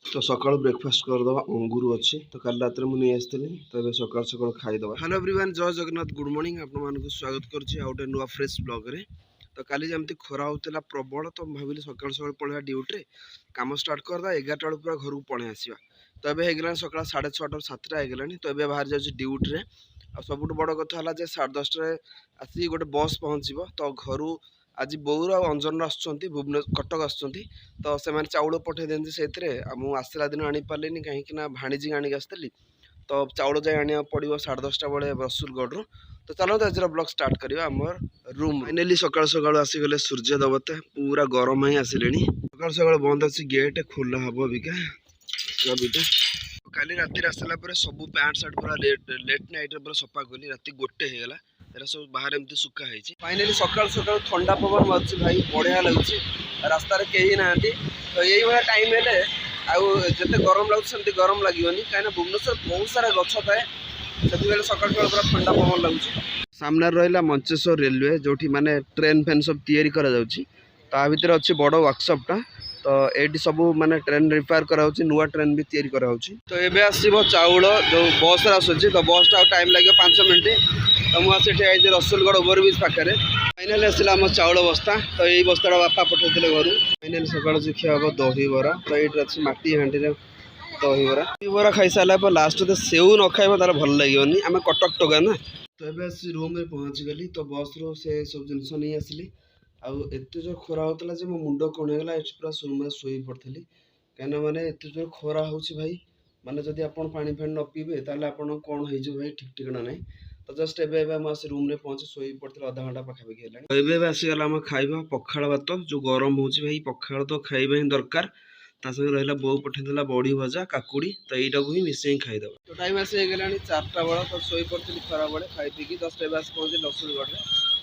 तो सकाल ब्रेकफास्ट करदे अंगूर अच्छी तो कल रात में नहीं आसती तो सकाल सकाल खाईदे। हेलो एवरीवन, जय जगन्नाथ, गुड मॉर्निंग। आपको स्वागत करुँचे नुआ फ्रेश ब्लॉग रे। तो काली जमती खरा होता प्रबल तो भाविली सकाल सकाल पलैया ड्यूटी कम स्टार्ट करदा 11टा बेलू पूरा घर को पलि आसवा। तो ये होगा सका 6:30 7टा होगा तो ये बाहर जाऊँगी ड्यूटी रे। आ सबुठ बड़ कथा है 10:30 आसी गोटे बस पहुँचब तो घर आज बोर अंजन आसुँच भुवनेश्वर कटक आसुँच तो से चाउल पठे दिखती से मुझे आसला दिन आनीपारे कहीं भाणीजी आनिक आसती तो चाउल जाए आने पड़ो 10:30 बेले रसुलगढ़ तो चलते आज ब्लॉग स्टार्ट करवा आमर रूम। फाइनाली सकाल सकाल आसीगले सूर्य देवता पूरा गरम ही आसिले। सकाल सकाल बंद अच्छी गेट खोला हम बिका बीटा। काली राति आसला सब पैंट सार्ट पूरा लेट नाइट पूरा सफा कली राति 1 होगा एरा सब बाहर एमती सुखा है। फाइनाली सकाल सकाल ठंडा पवन मार्च भाई बढ़िया लगुच रास्तार कहीं ना तो यही भाया टाइम है आते गरम लगे गरम लगे कहीं भुवनेश्वर बहुत सारा गछ थाए से सकाल सकाल पूरा ठंडा पवन लगुच। सामने रहा मंचेश्वर रेलवे जो माने ट्रेन फैन सब तैयारी करा जाउची। ता भितर अच्छी बड़ वर्कशॉपटा तो ये सब माने ट्रेन रिपेयर कराऊँ नुआ ट्रेन भी तैयारी कराऊँ। तो ये आसो चाउल जो बस आसूँ तो बस टाइम लगे 5 मिनट तो मुझे आई रसुलगढ़ ओवरब्रिज पाखे। फाइनाली आसला आम चाउल बस्ता तो यही बस्ता बापा पठे घर। फाइनाली सकाल खिया हम दहीबरा तो ये अच्छी माटी हाँटी दहीबरा दहीबरा खाई सारा लास्ट तो सेव न खाइब तार भल लगे आम कटक टगा ना। तो ये आसी रूम में पहुँची गली तो बस रो से सब जिनस नहीं आसली आत जो खरा होता मो मुंड कण होगा ये पूरा शोई पड़ी कहीं मैंने एत जो खरा हो भाई माने जदि आप पानी फाणी न पीबे ताले आपन कौन हो भाई ठीक ठिकाना नहीं। तो जस्ट एवं रूम में पहुँचे शोई पड़ी आधा घंटा पाखापाखि है। आसीगला आम खाइबा पखाड़ भात जो गरम हो भाई पखाड़ तो खाइबा ही दरकार ता संगे रहा बो पठेला बड़ी भजा काकुड़ी तो यहीटा को ही मिसेई खाईदे। तो टाइम आसीगला 4टा बेला तो शोई पड़ी खरा बेले खाई पी जस्ट एवं आस पहुँचे रसुलगढ़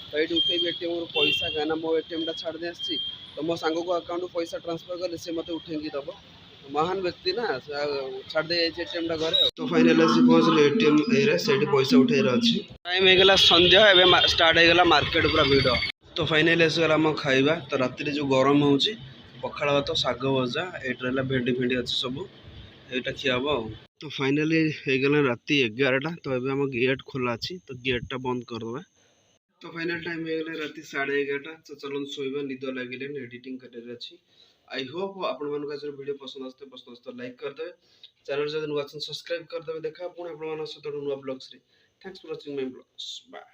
तो ये उठेबी एटीएम पैसा कहीं मो एटीएम छाड़ दे आसी तो मो सांग को अकाउंट पैसा ट्रांसफर कले सी मत उठेकी दब महान व्यक्ति ना छाड़ दे एटीएम टा घरे। तो फाइनल पहुँचल एटीएम एरिया से पैसा उठेर अच्छी टाइम होगा संध्या एवं स्टार्ट होगा मार्केट पूरा भिड़। तो फाइनल आसगला आम खाइबा तो राति जो गरम हो पखाड़ भात शाग भजा ये भेंडी फेंडी अच्छी सब यहाँ खिया हम। तो फाइनाली होगा राति 11टा तो ये आम गेट खोला अच्छी तो गेटा बंद करदे। तो फाइनल टाइम होगा राति 11:30 तो चलो शोबा निद लगे एडिटिंग कर अच्छी। आई होप आपण वीडियो पसंद आसते लाइक करदे चैनल जब नुआ सब्सक्राइब करदे देखा पुणी आप नुआ blogs. Thanks for watching my blogs bye.